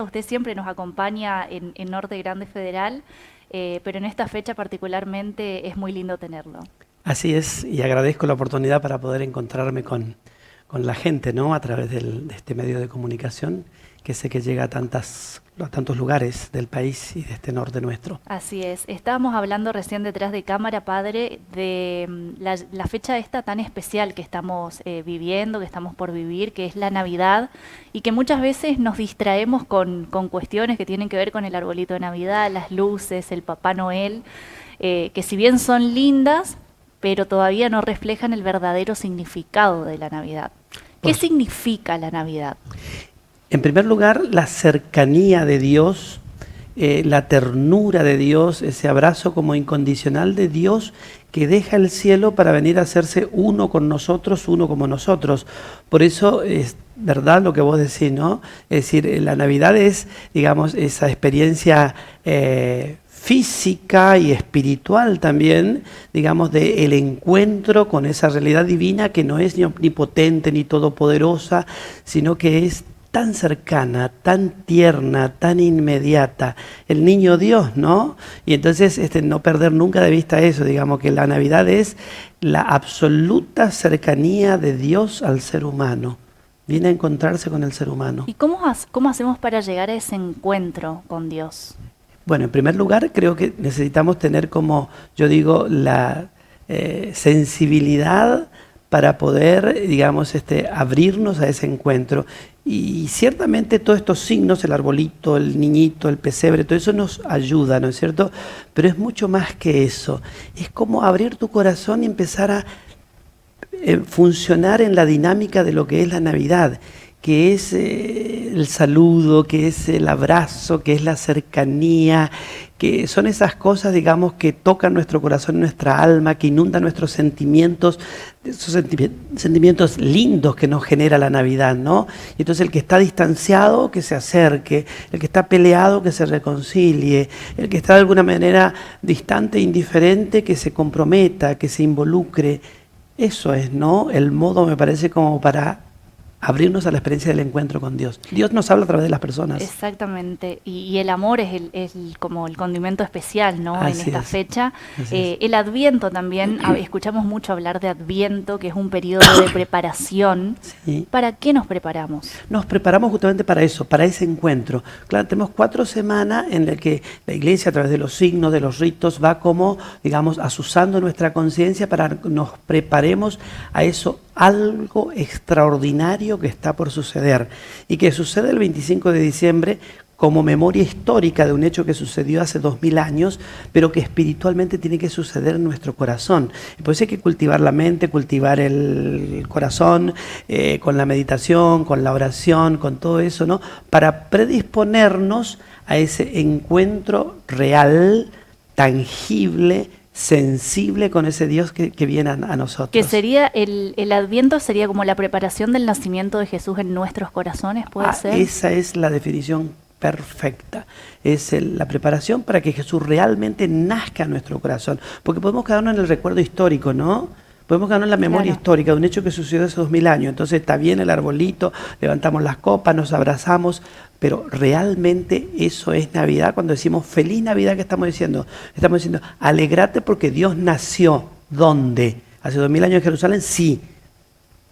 Usted siempre nos acompaña en Norte Grande Federal, pero en esta fecha particularmente es muy lindo tenerlo. Así es, y agradezco la oportunidad para poder encontrarme con la gente, ¿no? A través de este medio de comunicación que sé que llega a tantos lugares del país y de este norte nuestro. Así es. Estábamos hablando recién detrás de cámara, padre, de la fecha esta tan especial que estamos viviendo, que estamos por vivir, que es la Navidad, y que muchas veces nos distraemos con cuestiones que tienen que ver con el arbolito de Navidad, las luces, el Papá Noel, que si bien son lindas, pero todavía no reflejan el verdadero significado de la Navidad. ¿Qué Por- significa la Navidad? En primer lugar, la cercanía de Dios, la ternura de Dios, ese abrazo como incondicional de Dios que deja el cielo para venir a hacerse uno con nosotros, uno como nosotros. Por eso es verdad lo que vos decís, ¿no? Es decir, la Navidad es, digamos, esa experiencia física y espiritual también, digamos, de el encuentro con esa realidad divina que no es ni omnipotente ni todopoderosa, sino que es tan cercana, tan tierna, tan inmediata, el niño Dios, ¿no? Y entonces no perder nunca de vista eso, digamos que la Navidad es la absoluta cercanía de Dios al ser humano, viene a encontrarse con el ser humano. ¿Y cómo hacemos para llegar a ese encuentro con Dios? Bueno, en primer lugar creo que necesitamos tener como, yo digo, la sensibilidad para poder, digamos, abrirnos a ese encuentro. Y ciertamente todos estos signos, el arbolito, el niñito, el pesebre, todo eso nos ayuda, ¿no es cierto? Pero es mucho más que eso. Es como abrir tu corazón y empezar a funcionar en la dinámica de lo que es la Navidad, que es el saludo, que es el abrazo, que es la cercanía, que son esas cosas, digamos, que tocan nuestro corazón, nuestra alma, que inundan nuestros sentimientos, esos sentimientos lindos que nos genera la Navidad, ¿no? Y entonces el que está distanciado, que se acerque, el que está peleado, que se reconcilie, el que está de alguna manera distante, indiferente, que se comprometa, que se involucre. Eso es, ¿no? El modo, me parece, como para abrirnos a la experiencia del encuentro con Dios. Dios nos habla a través de las personas. Exactamente, y el amor es, como el condimento especial, ¿no? En Así esta es, fecha. así es. El Adviento también, escuchamos mucho hablar de Adviento, que es un periodo de preparación. Sí. ¿Para qué nos preparamos? Nos preparamos justamente para eso, para ese encuentro. Claro, tenemos 4 semanas en las que la Iglesia, a través de los signos, de los ritos, va como, digamos, asusando nuestra conciencia para que nos preparemos a eso, algo extraordinario que está por suceder y que sucede el 25 de diciembre como memoria histórica de un hecho que sucedió hace 2000 años, pero que espiritualmente tiene que suceder en nuestro corazón. Y por eso hay que cultivar la mente, cultivar el corazón, con la meditación, con la oración, con todo eso, ¿no? Para predisponernos a ese encuentro real, tangible, sensible con ese Dios que viene a nosotros. Que sería, el Adviento sería como la preparación del nacimiento de Jesús en nuestros corazones, ¿puede ser? Esa es la definición perfecta. Es la preparación para que Jesús realmente nazca en nuestro corazón. Porque podemos quedarnos en el recuerdo histórico, ¿no? Podemos quedarnos en la memoria histórica de un hecho que sucedió hace 2000 años. Entonces está bien el arbolito, levantamos las copas, nos abrazamos, pero realmente eso es Navidad. Cuando decimos feliz Navidad, ¿qué estamos diciendo? Estamos diciendo, alegrate porque Dios nació. ¿Dónde? ¿Hace 2000 años en Jerusalén? Sí.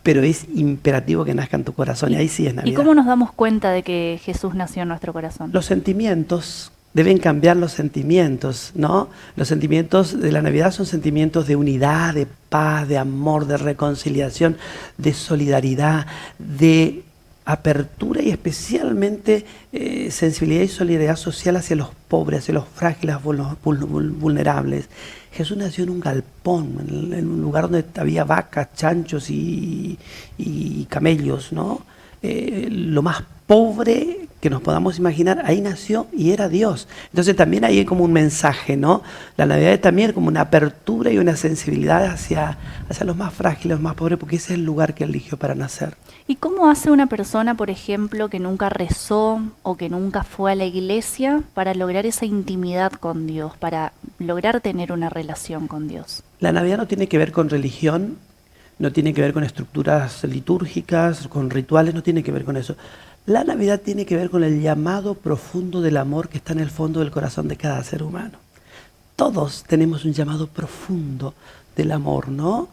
Pero es imperativo que nazca en tu corazón y ahí sí es Navidad. ¿Y cómo nos damos cuenta de que Jesús nació en nuestro corazón? Los sentimientos, deben cambiar los sentimientos, ¿no? Los sentimientos de la Navidad son sentimientos de unidad, de paz, de amor, de reconciliación, de solidaridad, de apertura y especialmente sensibilidad y solidaridad social hacia los pobres, hacia los frágiles, vulnerables. Jesús nació en un galpón, en un lugar donde había vacas, chanchos y camellos, ¿no? Lo más pobre que nos podamos imaginar, ahí nació y era Dios. Entonces también ahí hay como un mensaje, ¿no? La Navidad es también como una apertura y una sensibilidad hacia los más frágiles, los más pobres, porque ese es el lugar que eligió para nacer. ¿Y cómo hace una persona, por ejemplo, que nunca rezó o que nunca fue a la iglesia para lograr esa intimidad con Dios, para lograr tener una relación con Dios? La Navidad no tiene que ver con religión, no tiene que ver con estructuras litúrgicas, con rituales, no tiene que ver con eso. La Navidad tiene que ver con el llamado profundo del amor que está en el fondo del corazón de cada ser humano. Todos tenemos un llamado profundo del amor, ¿no?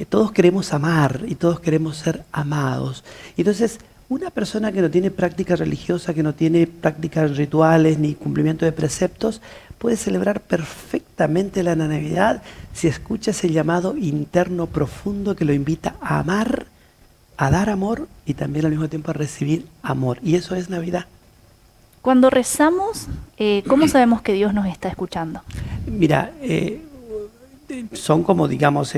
Todos queremos amar y todos queremos ser amados. Entonces, una persona que no tiene práctica religiosa, que no tiene prácticas rituales ni cumplimiento de preceptos, puede celebrar perfectamente la Navidad si escucha ese llamado interno profundo que lo invita a amar, a dar amor y también al mismo tiempo a recibir amor. Y eso es Navidad. Cuando rezamos, ¿cómo sabemos que Dios nos está escuchando? Mira, son como, digamos,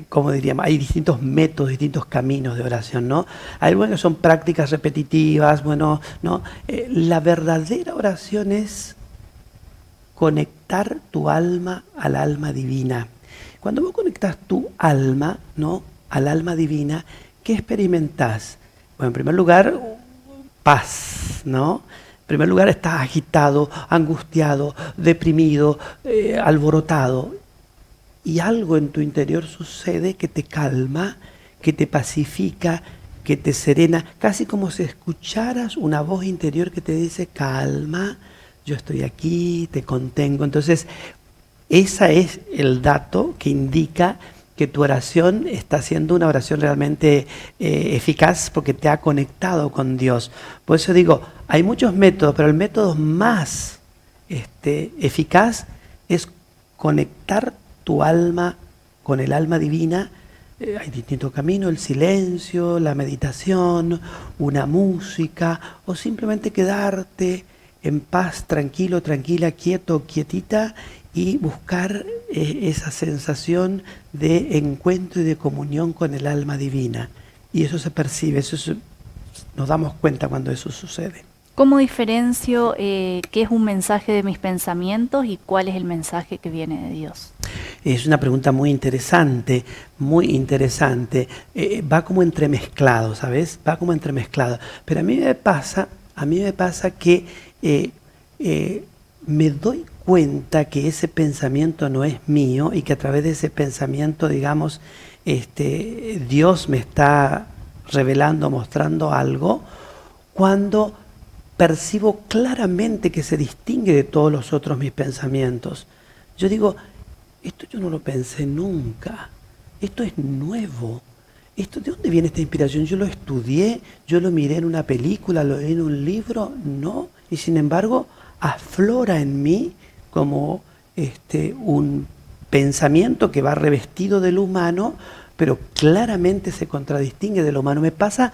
como diríamos, hay distintos métodos, distintos caminos de oración, ¿no? Hay algunos que son prácticas repetitivas, bueno, ¿no? La verdadera oración es conectar tu alma al alma divina. Cuando vos conectas tu alma, ¿no?, al alma divina, ¿qué experimentás? Bueno, en primer lugar, paz, ¿no? En primer lugar, estás agitado, angustiado, deprimido, alborotado. Y algo en tu interior sucede que te calma, que te pacifica, que te serena, casi como si escucharas una voz interior que te dice, calma, yo estoy aquí, te contengo. Entonces, ese es el dato que indica que tu oración está siendo una oración realmente eficaz porque te ha conectado con Dios. Por eso digo, hay muchos métodos, pero el método más eficaz es conectar tu alma con el alma divina. Hay distintos caminos, el silencio, la meditación, una música, o simplemente quedarte en paz, tranquilo, tranquila, quieto, quietita, y buscar esa sensación de encuentro y de comunión con el alma divina. Y eso se percibe, nos damos cuenta cuando eso sucede. ¿Cómo diferencio qué es un mensaje de mis pensamientos y cuál es el mensaje que viene de Dios? Es una pregunta muy interesante, muy interesante. Va como entremezclado, ¿sabes? Va como entremezclado. Pero a mí me pasa que me doy cuenta que ese pensamiento no es mío y que a través de ese pensamiento, digamos, Dios me está revelando, mostrando algo, cuando percibo claramente que se distingue de todos los otros mis pensamientos. Yo digo, esto yo no lo pensé nunca, esto es nuevo. ¿De dónde viene esta inspiración? Yo lo estudié, yo lo miré en una película, lo leí en un libro, no. Y sin embargo, aflora en mí como un pensamiento que va revestido del humano, pero claramente se contradistingue del humano. Me pasa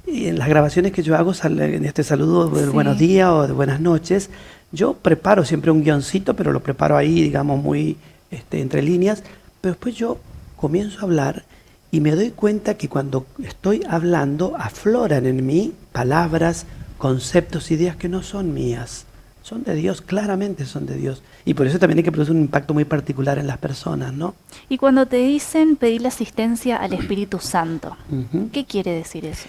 en las grabaciones que yo hago, en este saludo de buenos días o de buenas noches, yo preparo siempre un guioncito, pero lo preparo ahí, digamos, muy entre líneas, pero después yo comienzo a hablar y me doy cuenta que cuando estoy hablando afloran en mí palabras, conceptos, ideas que no son mías. Son de Dios, claramente son de Dios. Y por eso también hay que producir un impacto muy particular en las personas, ¿no? Y cuando te dicen pedir la asistencia al Espíritu Santo, ¿qué quiere decir eso?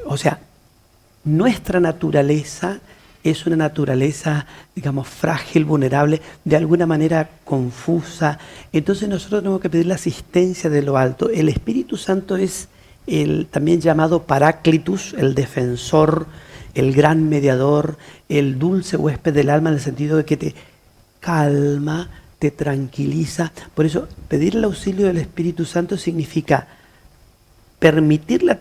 O sea, nuestra naturaleza es una naturaleza, digamos, frágil, vulnerable, de alguna manera confusa. Entonces nosotros tenemos que pedir la asistencia de lo alto. El Espíritu Santo es el también llamado Paráclitus, el defensor, el gran mediador, el dulce huésped del alma, en el sentido de que te calma, te tranquiliza. Por eso, pedir el auxilio del Espíritu Santo significa permitirle a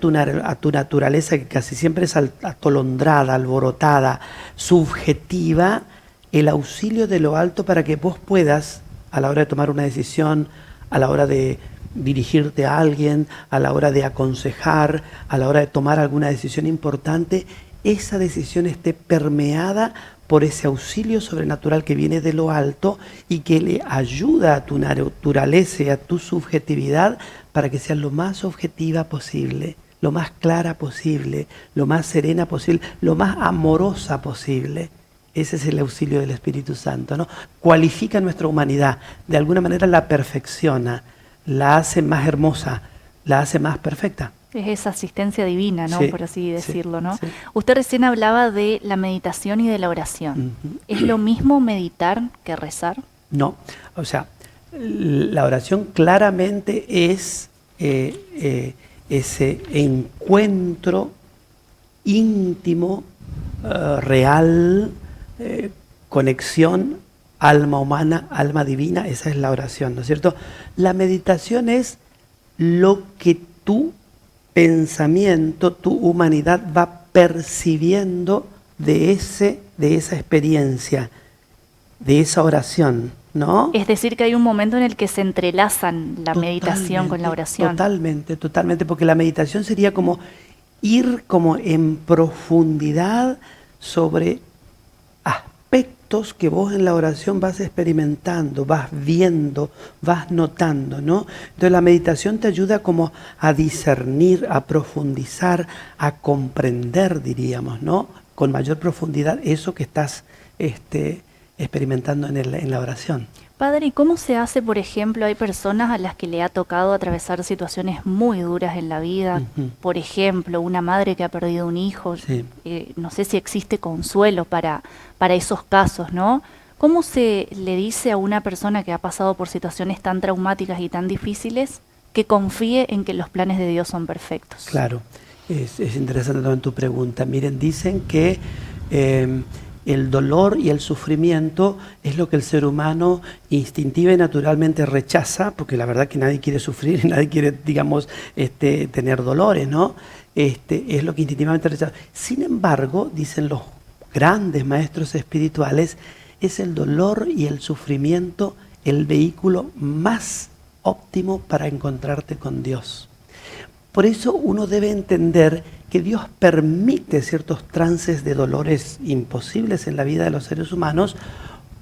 tu naturaleza, que casi siempre es atolondrada, alborotada, subjetiva, el auxilio de lo alto para que vos puedas, a la hora de tomar una decisión, a la hora de dirigirte a alguien, a la hora de aconsejar, a la hora de tomar alguna decisión importante, esa decisión esté permeada por ese auxilio sobrenatural que viene de lo alto y que le ayuda a tu naturaleza y a tu subjetividad para que sea lo más objetiva posible, lo más clara posible, lo más serena posible, lo más amorosa posible. Ese es el auxilio del Espíritu Santo, ¿no? Cualifica nuestra humanidad, de alguna manera la perfecciona, la hace más hermosa, la hace más perfecta. Es esa asistencia divina, ¿no? Sí, por así decirlo, ¿no? Sí. Usted recién hablaba de la meditación y de la oración. ¿Es lo mismo meditar que rezar? No, o sea, la oración claramente es ese encuentro íntimo, real, conexión alma humana, alma divina, esa es la oración, ¿no es cierto? La meditación es lo que tu pensamiento, tu humanidad va percibiendo de esa experiencia, de esa oración, ¿no? Es decir, que hay un momento en el que se entrelazan la meditación con la oración. Totalmente, porque la meditación sería como ir como en profundidad sobre aspectos que vos en la oración vas experimentando, vas viendo, vas notando, ¿no? Entonces la meditación te ayuda como a discernir, a profundizar, a comprender, diríamos, ¿no? Con mayor profundidad eso que estás experimentando en la oración. Padre, ¿y cómo se hace, por ejemplo, hay personas a las que le ha tocado atravesar situaciones muy duras en la vida? Por ejemplo, una madre que ha perdido un hijo. Sí. No sé si existe consuelo para esos casos, ¿no? ¿Cómo se le dice a una persona que ha pasado por situaciones tan traumáticas y tan difíciles que confíe en que los planes de Dios son perfectos? Claro, es interesante también tu pregunta. Miren, dicen que el dolor y el sufrimiento es lo que el ser humano instintiva y naturalmente rechaza, porque la verdad que nadie quiere sufrir y nadie quiere, digamos, tener dolores, ¿no? Es lo que instintivamente rechaza. Sin embargo, dicen los grandes maestros espirituales, es el dolor y el sufrimiento el vehículo más óptimo para encontrarte con Dios. Por eso uno debe entender que Dios permite ciertos trances de dolores imposibles en la vida de los seres humanos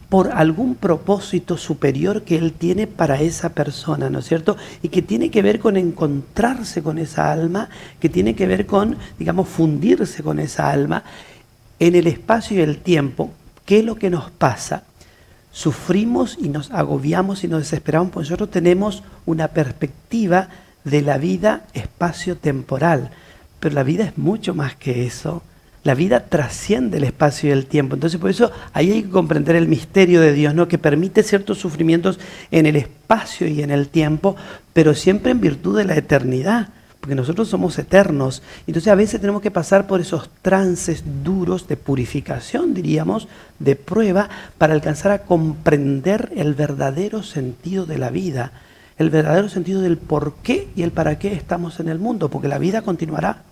por algún propósito superior que Él tiene para esa persona, ¿no es cierto? Y que tiene que ver con encontrarse con esa alma, que tiene que ver con, digamos, fundirse con esa alma en el espacio y el tiempo. ¿Qué es lo que nos pasa? Sufrimos y nos agobiamos y nos desesperamos porque nosotros tenemos una perspectiva de la vida espacio-temporal, pero la vida es mucho más que eso. La vida trasciende el espacio y el tiempo. Entonces por eso ahí hay que comprender el misterio de Dios, ¿no? Que permite ciertos sufrimientos en el espacio y en el tiempo, pero siempre en virtud de la eternidad, porque nosotros somos eternos. Entonces a veces tenemos que pasar por esos trances duros de purificación, diríamos, de prueba, para alcanzar a comprender el verdadero sentido de la vida, el verdadero sentido del por qué y el para qué estamos en el mundo, porque la vida continuará.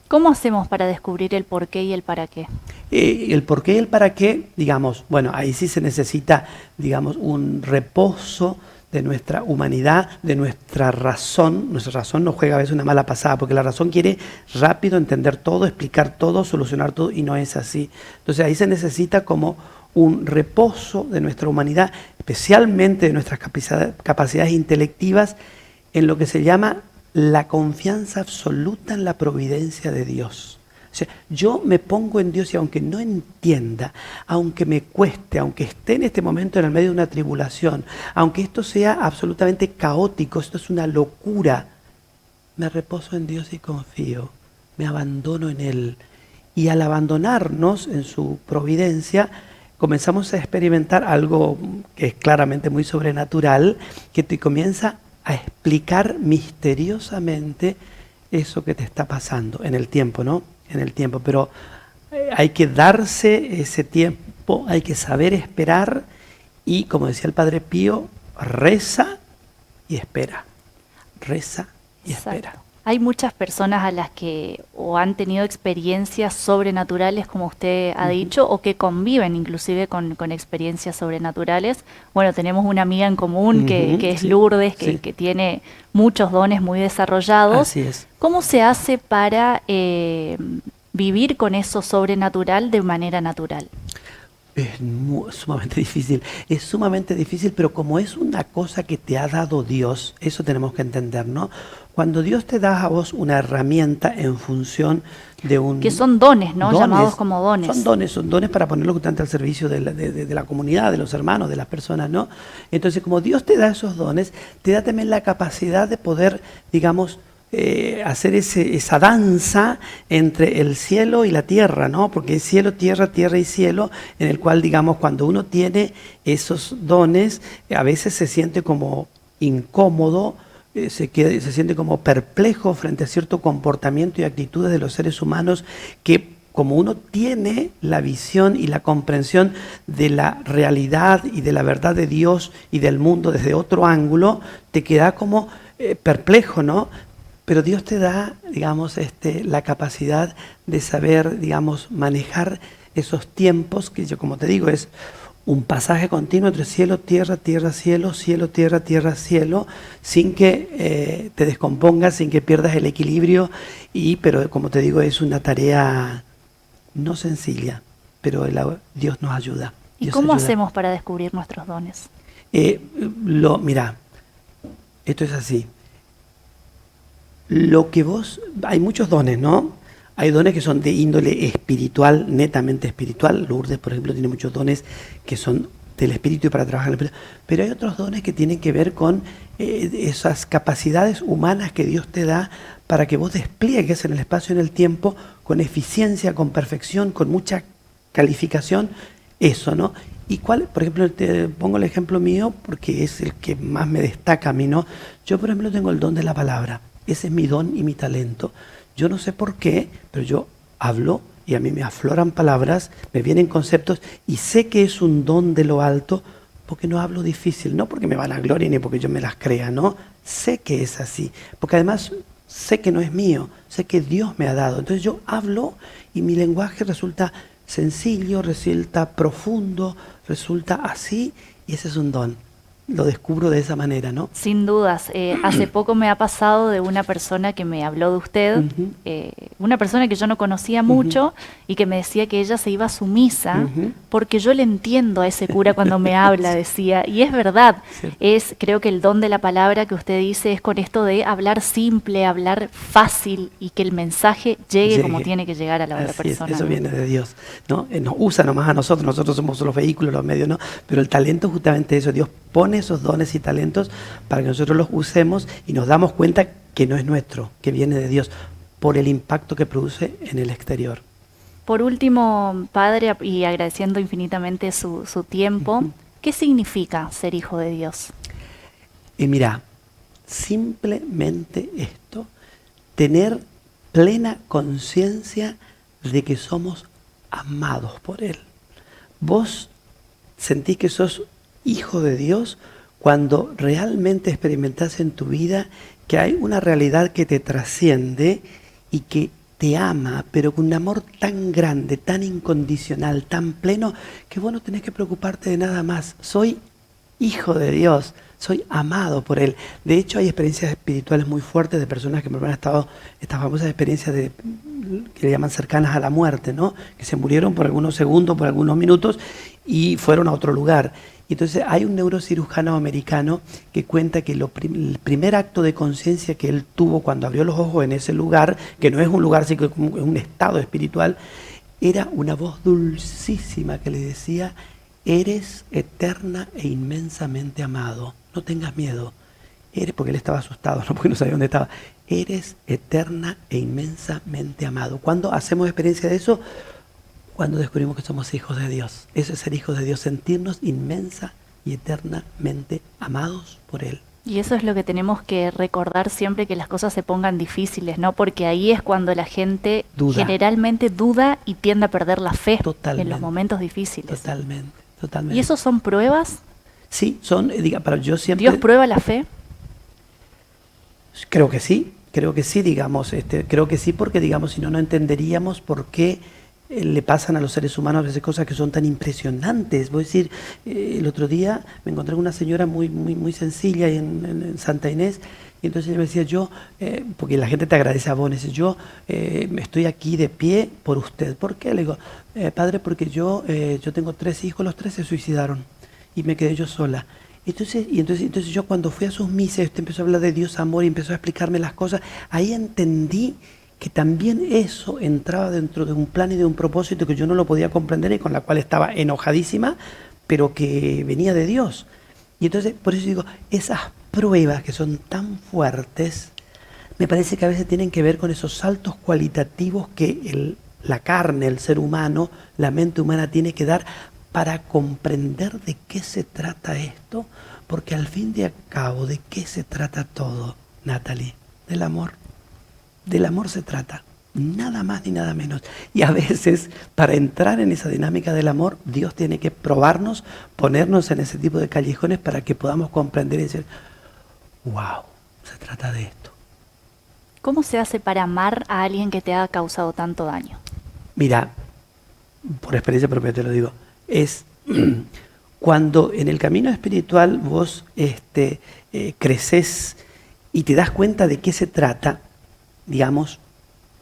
¿Cómo hacemos para descubrir el por qué y el para qué? El por qué y el para qué, digamos, bueno, ahí sí se necesita, digamos, un reposo de nuestra humanidad, de nuestra razón. Nuestra razón nos juega a veces una mala pasada, porque la razón quiere rápido entender todo, explicar todo, solucionar todo, y no es así. Entonces ahí se necesita como un reposo de nuestra humanidad, especialmente de nuestras capacidades intelectivas, en lo que se llama la confianza absoluta en la providencia de Dios. O sea, yo me pongo en Dios y aunque no entienda, aunque me cueste, aunque esté en este momento en el medio de una tribulación, aunque esto sea absolutamente caótico, esto es una locura, me reposo en Dios y confío, me abandono en Él. Y al abandonarnos en su providencia, comenzamos a experimentar algo que es claramente muy sobrenatural, que te comienza a explicar misteriosamente eso que te está pasando en el tiempo, ¿no? En el tiempo, pero hay que darse ese tiempo, hay que saber esperar y, como decía el Padre Pío, reza y espera. Reza y espera. Hay muchas personas a las que o han tenido experiencias sobrenaturales, como usted ha dicho, o que conviven inclusive con experiencias sobrenaturales. Bueno, tenemos una amiga en común que es Lourdes, que tiene muchos dones muy desarrollados. Así es. ¿Cómo se hace para vivir con eso sobrenatural de manera natural? Es sumamente difícil, pero como es una cosa que te ha dado Dios, eso tenemos que entender, ¿no? Cuando Dios te da a vos una herramienta en función de un... Que son dones, ¿no? Llamados como dones. Son dones para ponerlo justamente al servicio de la comunidad, de los hermanos, de las personas, ¿no? Entonces, como Dios te da esos dones, te da también la capacidad de poder, digamos, hacer esa danza entre el cielo y la tierra, ¿no? Porque es cielo, tierra, tierra y cielo, en el cual, digamos, cuando uno tiene esos dones, a veces se siente como incómodo, se siente como perplejo frente a cierto comportamiento y actitudes de los seres humanos que, como uno tiene la visión y la comprensión de la realidad y de la verdad de Dios y del mundo desde otro ángulo, te queda como perplejo, ¿no? Pero Dios te da, digamos, la capacidad de saber, digamos, manejar esos tiempos que yo, como te digo, es un pasaje continuo entre cielo, tierra, tierra, cielo, cielo, tierra, tierra, cielo, sin que te descompongas, sin que pierdas el equilibrio. Pero como te digo, es una tarea no sencilla, pero Dios nos ayuda. ¿Y Dios cómo ayuda. hacemos para descubrir nuestros dones? Mira, esto es así. Hay muchos dones, ¿no? Hay dones que son de índole espiritual, netamente espiritual. Lourdes, por ejemplo, tiene muchos dones que son del espíritu y para trabajar en el espíritu. Pero hay otros dones que tienen que ver con esas capacidades humanas que Dios te da para que vos despliegues en el espacio y en el tiempo con eficiencia, con perfección, con mucha calificación, eso, ¿no? ¿Y cuál? Por ejemplo, te pongo el ejemplo mío porque es el que más me destaca a mí, ¿no? Yo, por ejemplo, tengo el don de la palabra. Ese es mi don y mi talento. Yo no sé por qué, pero yo hablo y a mí me afloran palabras, me vienen conceptos y sé que es un don de lo alto porque no hablo difícil, no porque me van a gloria ni porque yo me las crea, no. Sé que es así, porque además sé que no es mío, sé que Dios me ha dado. Entonces yo hablo y mi lenguaje resulta sencillo, resulta profundo, resulta así y ese es un don. Lo descubro de esa manera, ¿no? Sin dudas. Hace poco me ha pasado de una persona que me habló de usted, una persona que yo no conocía mucho y que me decía que ella se iba a su misa porque yo le entiendo a ese cura cuando me habla, decía. Y es verdad, creo que el don de la palabra que usted dice es con esto de hablar simple, hablar fácil y que el mensaje llegue como tiene que llegar a la otra persona. Eso viene de Dios, ¿no? Nos usa nomás a nosotros somos los vehículos, los medios, ¿no? Pero el talento es justamente eso, Dios pone esos dones y talentos para que nosotros los usemos y nos damos cuenta que no es nuestro, que viene de Dios, por el impacto que produce en el exterior. Por último, Padre, y agradeciendo infinitamente su tiempo, ¿qué significa ser hijo de Dios? Y mira, simplemente esto, tener plena conciencia de que somos amados por Él. Vos sentís que sos hijo de Dios cuando realmente experimentás en tu vida que hay una realidad que te trasciende y que te ama, pero con un amor tan grande, tan incondicional, tan pleno, que vos no tenés que preocuparte de nada más. Soy hijo de Dios, soy amado por Él. De hecho, hay experiencias espirituales muy fuertes de personas que me han estado, estas famosas experiencias que le llaman cercanas a la muerte, ¿no? Que se murieron por algunos segundos, por algunos minutos y fueron a otro lugar. Entonces hay un neurocirujano americano que cuenta que el primer acto de conciencia que él tuvo cuando abrió los ojos en ese lugar, que no es un lugar, sino que es un estado espiritual, era una voz dulcísima que le decía: eres eterna e inmensamente amado, no tengas miedo. Porque él estaba asustado, no porque no sabía dónde estaba. Eres eterna e inmensamente amado. ¿Cuándo hacemos experiencia de eso? Cuando descubrimos que somos hijos de Dios. Eso es ser hijos de Dios, sentirnos inmensa y eternamente amados por Él. Y eso es lo que tenemos que recordar siempre que las cosas se pongan difíciles, ¿no? Porque ahí es cuando la gente generalmente duda y tiende a perder la fe en los momentos difíciles. Totalmente. ¿Y eso son pruebas? Sí, para yo siempre... ¿Dios prueba la fe? Creo que sí, digamos, creo que sí, porque digamos, si no, no entenderíamos por qué le pasan a los seres humanos a veces cosas que son tan impresionantes. Voy a decir, el otro día me encontré con una señora muy sencilla en Santa Inés, y entonces ella me decía, porque la gente te agradece a vos, me dice, yo estoy aquí de pie por usted. ¿Por qué? Le digo, padre, porque yo tengo 3 hijos, los 3 se suicidaron y me quedé yo sola. Entonces yo cuando fui a sus misas, usted empezó a hablar de Dios amor y empezó a explicarme las cosas, ahí entendí que también eso entraba dentro de un plan y de un propósito que yo no lo podía comprender y con la cual estaba enojadísima, pero que venía de Dios. Y entonces, por eso digo, esas pruebas que son tan fuertes, me parece que a veces tienen que ver con esos saltos cualitativos que la carne, el ser humano, la mente humana tiene que dar para comprender de qué se trata esto, porque al fin y al cabo, ¿de qué se trata todo? Natalie, del amor. Del amor se trata, nada más ni nada menos. Y a veces, para entrar en esa dinámica del amor, Dios tiene que probarnos, ponernos en ese tipo de callejones para que podamos comprender y decir, wow, se trata de esto. ¿Cómo se hace para amar a alguien que te ha causado tanto daño? Mira, por experiencia propia te lo digo, es cuando en el camino espiritual vos creces y te das cuenta de qué se trata, digamos,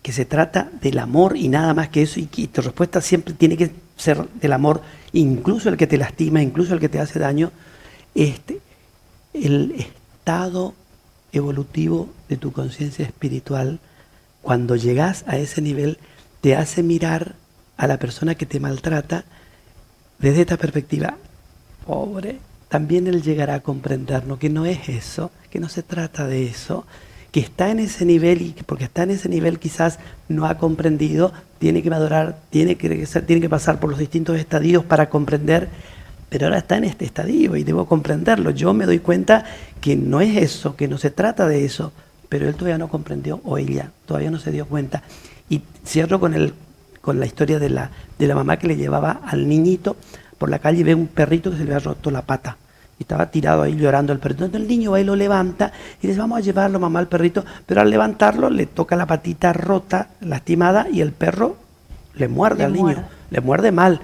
que se trata del amor y nada más que eso, y tu respuesta siempre tiene que ser del amor, incluso el que te lastima, incluso el que te hace daño. El estado evolutivo de tu conciencia espiritual, cuando llegas a ese nivel, te hace mirar a la persona que te maltrata desde esta perspectiva. Pobre, también él llegará a comprendernos que no es eso, que no se trata de eso, que está en ese nivel y porque está en ese nivel quizás no ha comprendido, tiene que madurar, tiene que pasar por los distintos estadios para comprender, pero ahora está en este estadio y debo comprenderlo. Yo me doy cuenta que no es eso, que no se trata de eso, pero él todavía no comprendió o ella todavía no se dio cuenta. Y cierro con la historia de la mamá que le llevaba al niñito por la calle y ve un perrito que se le había roto la pata. Y estaba tirado ahí llorando el perrito. Entonces el niño va y lo levanta y dice, vamos a llevarlo, mamá, al perrito. Pero al levantarlo le toca la patita rota, lastimada, y el perro le muerde al niño. Le muerde mal.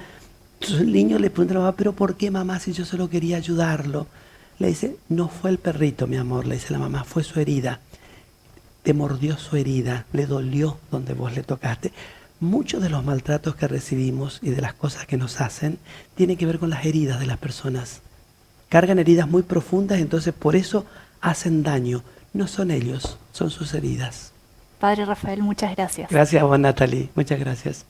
Entonces el niño le pregunta a la mamá, ¿pero por qué, mamá, si yo solo quería ayudarlo? Le dice, no fue el perrito, mi amor, le dice la mamá, fue su herida. Te mordió su herida, le dolió donde vos le tocaste. Muchos de los maltratos que recibimos y de las cosas que nos hacen tienen que ver con las heridas de las personas. Cargan heridas muy profundas, entonces por eso hacen daño. No son ellos, son sus heridas. Padre Rafael, muchas gracias. Gracias a vos, Natalie. Muchas gracias.